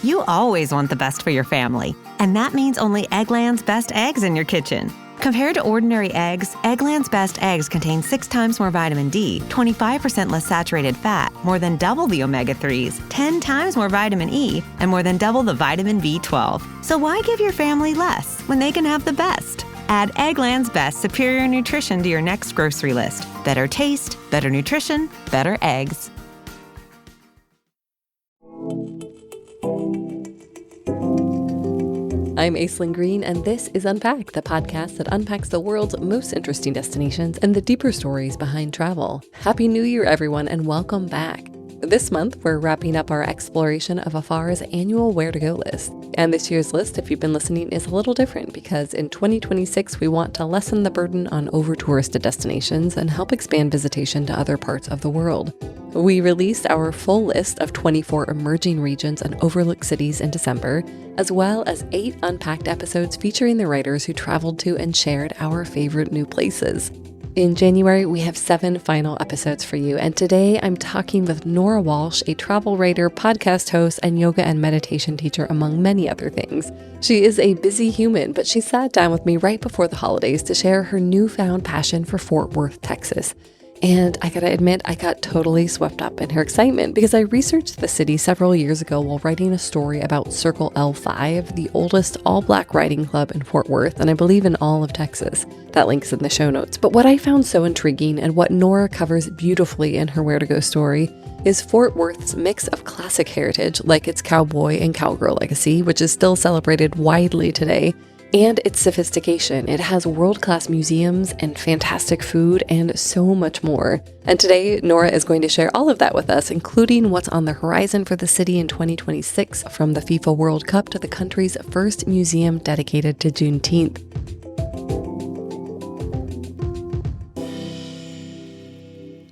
You always want the best for your family, and that means only Eggland's Best Eggs in your kitchen. Compared to ordinary eggs, Eggland's Best Eggs contain 6 times more vitamin D, 25% less saturated fat, more than double the omega-3s, 10 times more vitamin E, and more than double the vitamin B12. So why give your family less when they can have the best? Add Eggland's Best Superior Nutrition to your next grocery list. Better taste, better nutrition, better eggs. I'm Aislinn Green, and this is Unpack, the podcast that unpacks the world's most interesting destinations and the deeper stories behind travel. Happy New Year, everyone, and welcome back. This month, we're wrapping up our exploration of Afar's annual Where to Go list. And this year's list, if you've been listening, is a little different because in 2026, we want to lessen the burden on over-touristed destinations and help expand visitation to other parts of the world. We released our full list of 24 emerging regions and overlooked cities in December, as well as 8 unpacked episodes featuring the writers who traveled to and shared our favorite new places. In January, we have 7 final episodes for you, and today I'm talking with Nora Walsh, a travel writer, podcast host, and yoga and meditation teacher, among many other things. She is a busy human, but she sat down with me right before the holidays to share her newfound passion for Fort Worth, Texas. And I gotta admit, I got totally swept up in her excitement because I researched the city several years ago while writing a story about Circle L5, the oldest all-black riding club in Fort Worth, and I believe in all of Texas. That link's in the show notes. But what I found so intriguing, and what Nora covers beautifully in her Where to Go story, is Fort Worth's mix of classic heritage, like its cowboy and cowgirl legacy, which is still celebrated widely today, and its sophistication. It has world-class museums and fantastic food and so much more. And today, Nora is going to share all of that with us, including what's on the horizon for the city in 2026, from the FIFA World Cup to the country's first museum dedicated to Juneteenth.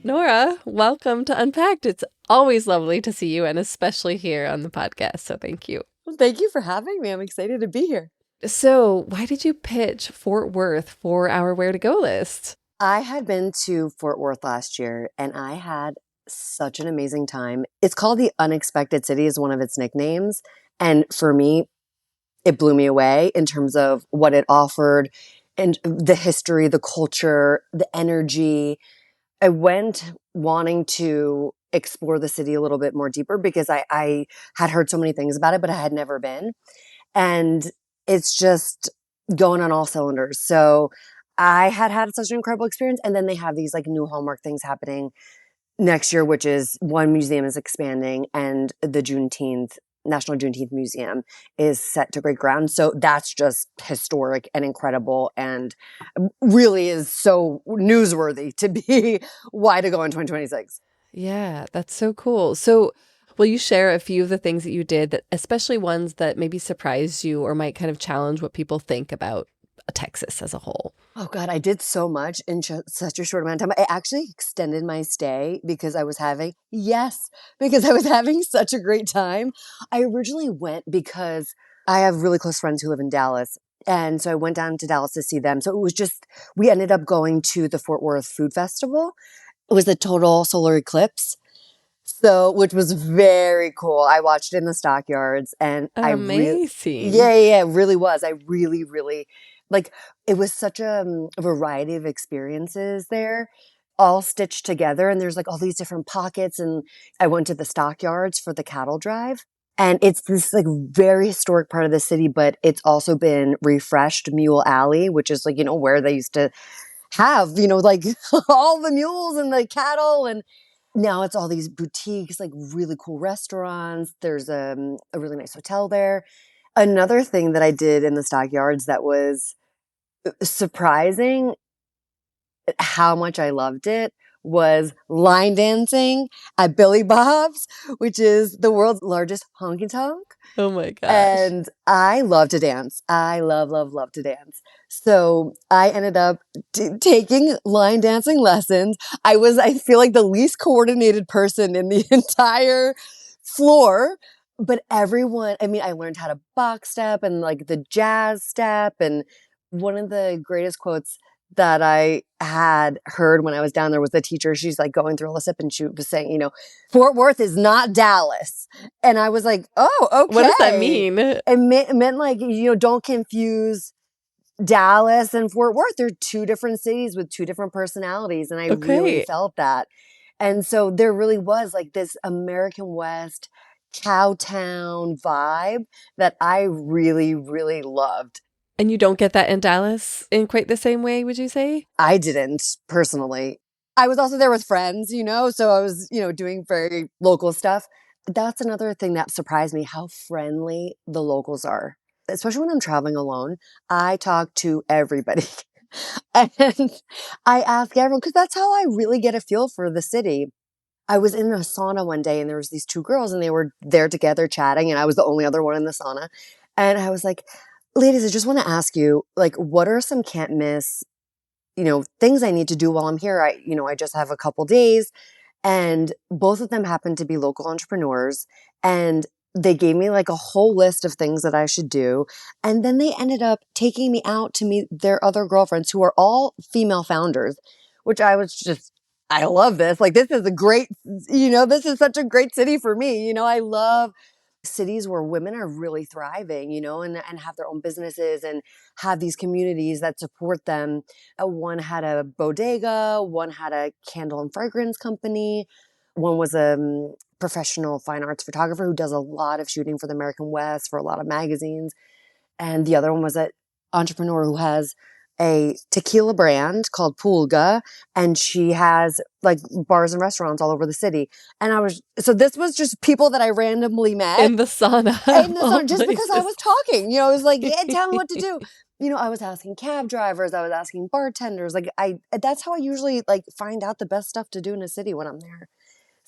Nora, welcome to Unpacked. It's always lovely to see you, and especially here on the podcast, so thank you. Well, thank you for having me. I'm excited to be here. So why did you pitch Fort Worth for our Where to Go list? I had been to Fort Worth last year and I had such an amazing time. It's called the Unexpected City is one of its nicknames. And for me, it blew me away in terms of what it offered and the history, the culture, the energy. I went wanting to explore the city a little bit more deeper because I had heard so many things about it, but I had never been. And it's just going on all cylinders. So I had such an incredible experience. And then they have these like new Hallmark things happening next year, which is one museum is expanding and the National Juneteenth Museum is set to break ground. So that's just historic and incredible and really is so newsworthy to be why to go in 2026. Yeah, that's so cool. So will you share a few of the things that you did, that especially ones that maybe surprised you or might kind of challenge what people think about Texas as a whole? Oh God, I did so much in such a short amount of time. I actually extended my stay because I was having such a great time. I originally went because I have really close friends who live in Dallas. And so I went down to Dallas to see them. So it was just, we ended up going to the Fort Worth Food Festival. It was a total solar eclipse. So, which was very cool. I watched it in the stockyards and amazing. It really was. I really, really it was such a variety of experiences there, all stitched together. And there's like all these different pockets. And I went to the stockyards for the cattle drive. And it's this like very historic part of the city, but it's also been refreshed. Mule Alley, which is like, where they used to have, like all the mules and the cattle, and now it's all these boutiques, like really cool restaurants. There's a really nice hotel there. Another thing that I did in the stockyards that was surprising how much I loved it was line dancing at Billy Bob's, which is the world's largest honky tonk. Oh my gosh. And I love to dance. I love, love, love to dance. So I ended up taking line dancing lessons. I feel like the least coordinated person in the entire floor, but everyone, I learned how to box step and like the jazz step. And one of the greatest quotes that I had heard when I was down there was the teacher. She's like going through all this up and she was saying, Fort Worth is not Dallas. And I was like, oh, okay. What does that mean? It meant like, don't confuse Dallas and Fort Worth. They're two different cities with two different personalities. And I really felt that. And so there really was like this American West cowtown vibe that I really, really loved. And you don't get that in Dallas in quite the same way, would you say? I didn't personally. I was also there with friends, so I was, doing very local stuff. That's another thing that surprised me, how friendly the locals are. Especially when I'm traveling alone, I talk to everybody. And I ask everyone, because that's how I really get a feel for the city. I was in a sauna one day and there was these two girls and they were there together chatting and I was the only other one in the sauna. And I was like, ladies, I just want to ask you, like, what are some can't miss, things I need to do while I'm here? I just have a couple days. And both of them happened to be local entrepreneurs. And they gave me like a whole list of things that I should do. And then they ended up taking me out to meet their other girlfriends who are all female founders, which I was just, I love this. Like, this is a great, this is such a great city for me. I love cities where women are really thriving, and have their own businesses and have these communities that support them. One had a bodega, one had a candle and fragrance company. One was a professional fine arts photographer who does a lot of shooting for the American West, for a lot of magazines. And the other one was an entrepreneur who has a tequila brand called Pulga, and she has like bars and restaurants all over the city. And so this was just people that I randomly met in the sauna. Just because I was talking, I was like, yeah, tell me what to do. I was asking cab drivers, I was asking bartenders. Like that's how I usually like find out the best stuff to do in a city when I'm there.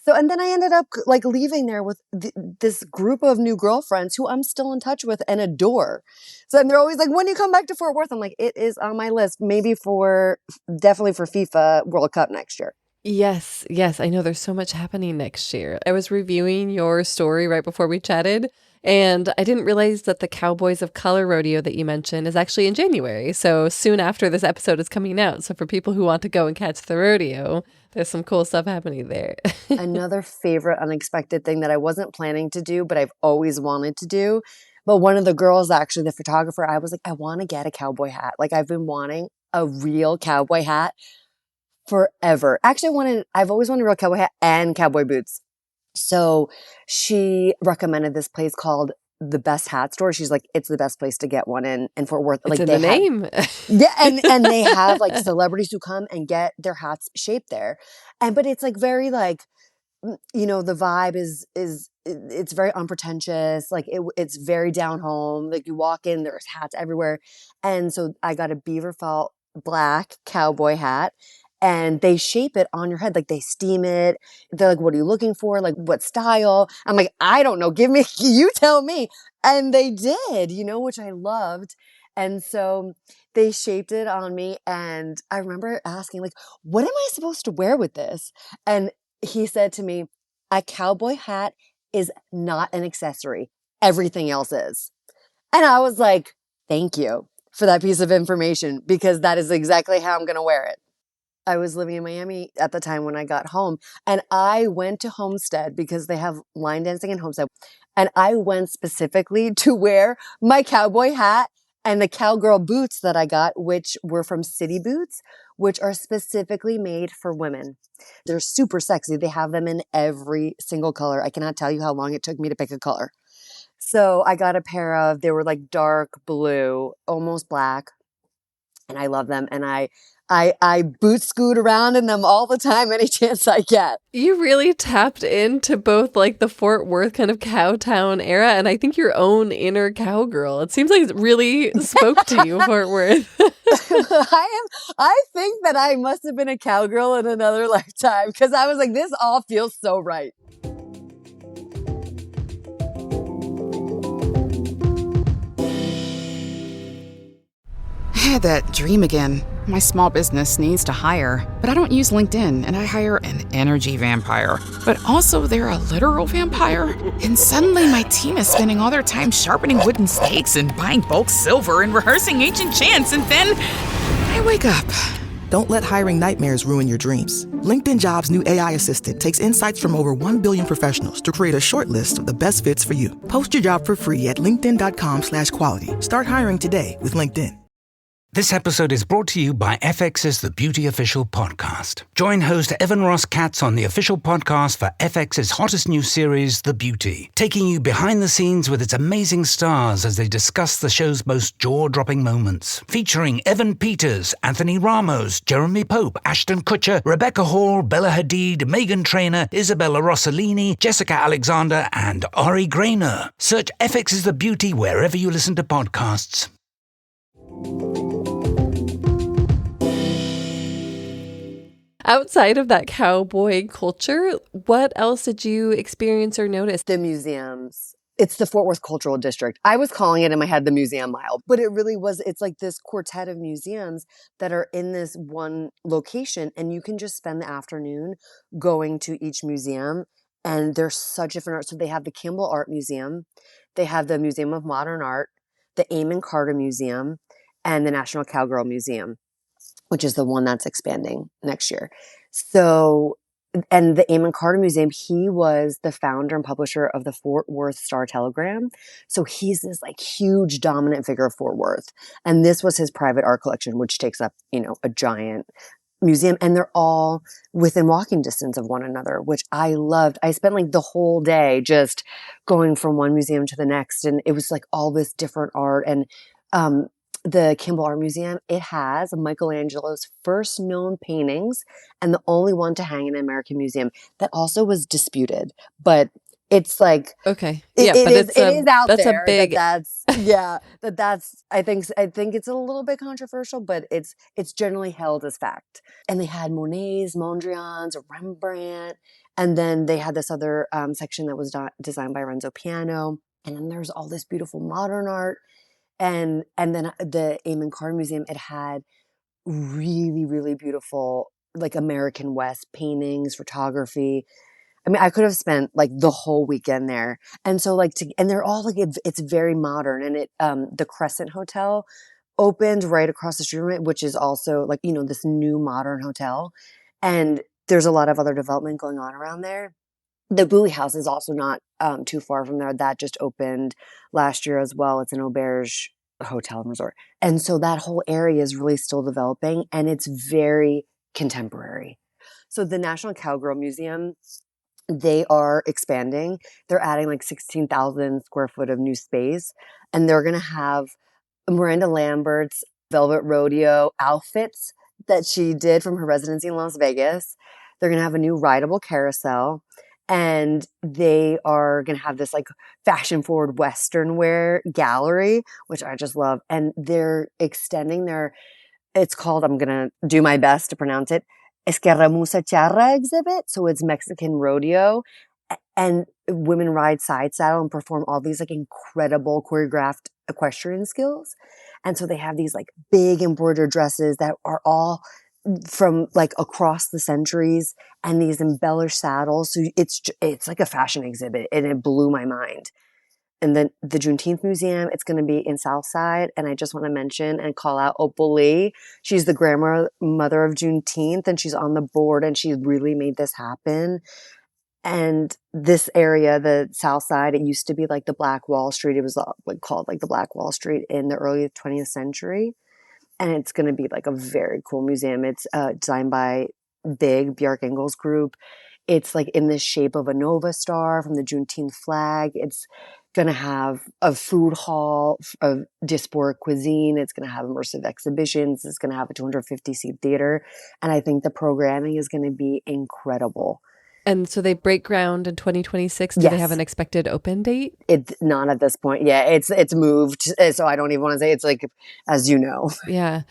So, and then I ended up like leaving there with this group of new girlfriends who I'm still in touch with and adore. So, and they're always like, when you come back to Fort Worth? I'm like, it is on my list, definitely for FIFA World Cup next year. Yes. I know there's so much happening next year. I was reviewing your story right before we chatted, and I didn't realize that the Cowboys of Color rodeo that you mentioned is actually in January. So soon after this episode is coming out. So for people who want to go and catch the rodeo, there's some cool stuff happening there. Another favorite unexpected thing that I wasn't planning to do, but I've always wanted to do. But one of the girls, actually, the photographer, I was like, I want to get a cowboy hat. Like, I've been wanting a real cowboy hat forever. Actually, I've always wanted a real cowboy hat and cowboy boots. So she recommended this place called The Best Hat Store. She's like, it's the best place to get one in Fort Worth. It's like in the name. Yeah, and they have like celebrities who come and get their hats shaped there. But it's like very like, the vibe is it's very unpretentious. Like it's very down home. Like you walk in, there's hats everywhere. And so I got a beaver felt black cowboy hat. And they shape it on your head. Like they steam it. They're like, what are you looking for? Like what style? I'm like, I don't know. You tell me. And they did, which I loved. And so they shaped it on me. And I remember asking like, what am I supposed to wear with this? And he said to me, a cowboy hat is not an accessory. Everything else is. And I was like, thank you for that piece of information, because that is exactly how I'm going to wear it. I was living in Miami at the time when I got home, and I went to Homestead because they have line dancing in Homestead. And I went specifically to wear my cowboy hat and the cowgirl boots that I got, which were from City Boots, which are specifically made for women. They're super sexy. They have them in every single color. I cannot tell you how long it took me to pick a color. So I got a pair of, they were like dark blue, almost black. And I love them. And I boot scoot around in them all the time, any chance I get. You really tapped into both like the Fort Worth kind of cowtown era and I think your own inner cowgirl. It seems like it really spoke to you, Fort Worth. I think that I must have been a cowgirl in another lifetime, because I was like, this all feels so right. I had that dream again. My small business needs to hire, but I don't use LinkedIn, and I hire an energy vampire. But also they're a literal vampire. And suddenly my team is spending all their time sharpening wooden stakes and buying bulk silver and rehearsing ancient chants, and then I wake up. Don't let hiring nightmares ruin your dreams. LinkedIn Jobs' new AI assistant takes insights from over 1 billion professionals to create a short list of the best fits for you. Post your job for free at linkedin.com/quality. Start hiring today with LinkedIn. This episode is brought to you by FX's The Beauty Official Podcast. Join host Evan Ross Katz on the official podcast for FX's hottest new series, The Beauty, taking you behind the scenes with its amazing stars as they discuss the show's most jaw-dropping moments. Featuring Evan Peters, Anthony Ramos, Jeremy Pope, Ashton Kutcher, Rebecca Hall, Bella Hadid, Meghan Trainor, Isabella Rossellini, Jessica Alexander, and Ari Grainer. Search FX's The Beauty wherever you listen to podcasts. Outside of that cowboy culture, what else did you experience or notice? The museums. It's the Fort Worth Cultural District. I was calling it in my head the Museum Mile, but it really was. It's like this quartet of museums that are in this one location, and you can just spend the afternoon going to each museum, and they're such different art. So they have the Kimball Art Museum, they have the Museum of Modern Art, the Amon Carter Museum, and the National Cowgirl Museum, which is the one that's expanding next year. So, and the Amon Carter Museum, he was the founder and publisher of the Fort Worth Star-Telegram. So he's this like huge dominant figure of Fort Worth. And this was his private art collection, which takes up, a giant museum. And they're all within walking distance of one another, which I loved. I spent like the whole day just going from one museum to the next. And it was like all this different art. And, the Kimball Art Museum, it has Michelangelo's first known paintings and the only one to hang in an American museum. That also was disputed, but it's like Okay. it is out that's there. A big I think it's a little bit controversial, but it's generally held as fact. And they had Monet's, Mondrian's, Rembrandt, and then they had this other section that was designed by Renzo Piano, and then there's all this beautiful modern art. And then the Amon Carter Museum, it had really, really beautiful, like American West paintings, photography. I mean, I could have spent like the whole weekend there. And so and they're all like, it's very modern. And the Crescent Hotel opened right across the street from it, which is also like, this new modern hotel. And there's a lot of other development going on around there. The Bowie House is also not too far from there. That just opened last year as well. It's an auberge hotel and resort. And so that whole area is really still developing, and it's very contemporary. So the National Cowgirl Museum, they are expanding. They're adding like 16,000 square foot of new space, and they're going to have Miranda Lambert's Velvet Rodeo outfits that she did from her residency in Las Vegas. They're going to have a new rideable carousel. And they are going to have this like fashion forward Western wear gallery, which I just love. And they're extending it's called, I'm going to do my best to pronounce it, Escaramuza Charra exhibit. So it's Mexican rodeo, and women ride side saddle and perform all these like incredible choreographed equestrian skills. And so they have these like big embroidered dresses that are all from like across the centuries, and these embellished saddles. So it's like a fashion exhibit, and it blew my mind. And then the Juneteenth Museum, it's going to be in Southside. And I just want to mention and call out Opal Lee. She's the grandmother of Juneteenth, and she's on the board, and she really made this happen. And this area, the South Side, it used to be like the Black Wall Street. It was called like the Black Wall Street in the early 20th century. And it's going to be like a very cool museum. It's designed by Björk Engels Group. It's like in the shape of a Nova Star from the Juneteenth flag. It's going to have a food hall of diasporic cuisine. It's going to have immersive exhibitions. It's going to have a 250-seat theater. And I think the programming is going to be incredible. And so they break ground in 2026. Do Yes. they have an expected open date? It's not at this point. Yeah, it's moved. So I don't even want to say it's like, as you know. Yeah.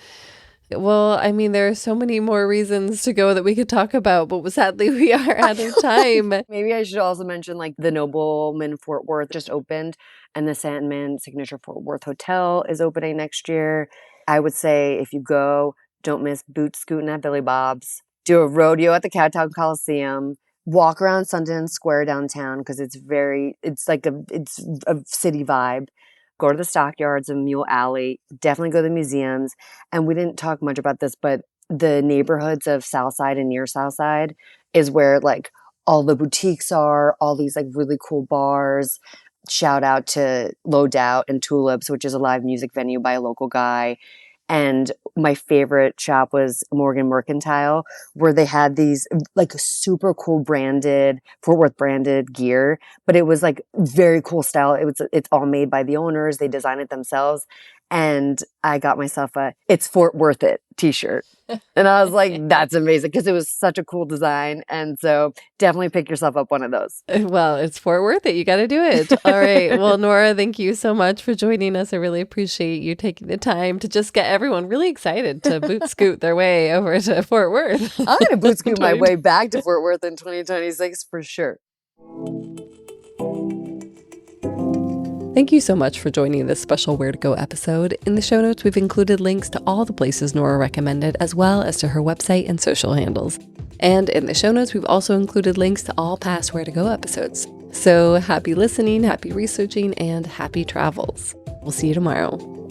Well, I mean, there are so many more reasons to go that we could talk about, but sadly we are out of time. Maybe I should also mention like the Nobleman Fort Worth just opened, and the Sandman Signature Fort Worth Hotel is opening next year. I would say if you go, don't miss boot scooting at Billy Bob's. Do a rodeo at the Cowtown Coliseum. Walk around Sundance Square downtown because it's a city vibe. go to the stockyards of Mule Alley, definitely go to the museums. And we didn't talk much about this, but the neighborhoods of Southside and near Southside is where like all the boutiques are, all these like really cool bars. Shout out to Low Doubt and Tulips, which is a live music venue by a local guy. And my favorite shop was Morgan Mercantile, where they had these like super cool branded, Fort Worth branded gear, but it was like very cool style. It's all made by the owners. They design it themselves. And I got myself a "It's Fort Worth It" t-shirt. And I was like, that's amazing, because it was such a cool design. And so definitely pick yourself up one of those. Well, it's Fort Worth It. You got to do it. All right. Well, Nora, thank you so much for joining us. I really appreciate you taking the time to just get everyone really excited to boot scoot their way over to Fort Worth. I'm going to boot scoot my way back to Fort Worth in 2026 for sure. Thank you so much for joining this special Where to Go episode. In the show notes, we've included links to all the places Nora recommended, as well as to her website and social handles. And in the show notes, we've also included links to all past Where to Go episodes. So happy listening, happy researching, and happy travels. We'll see you tomorrow.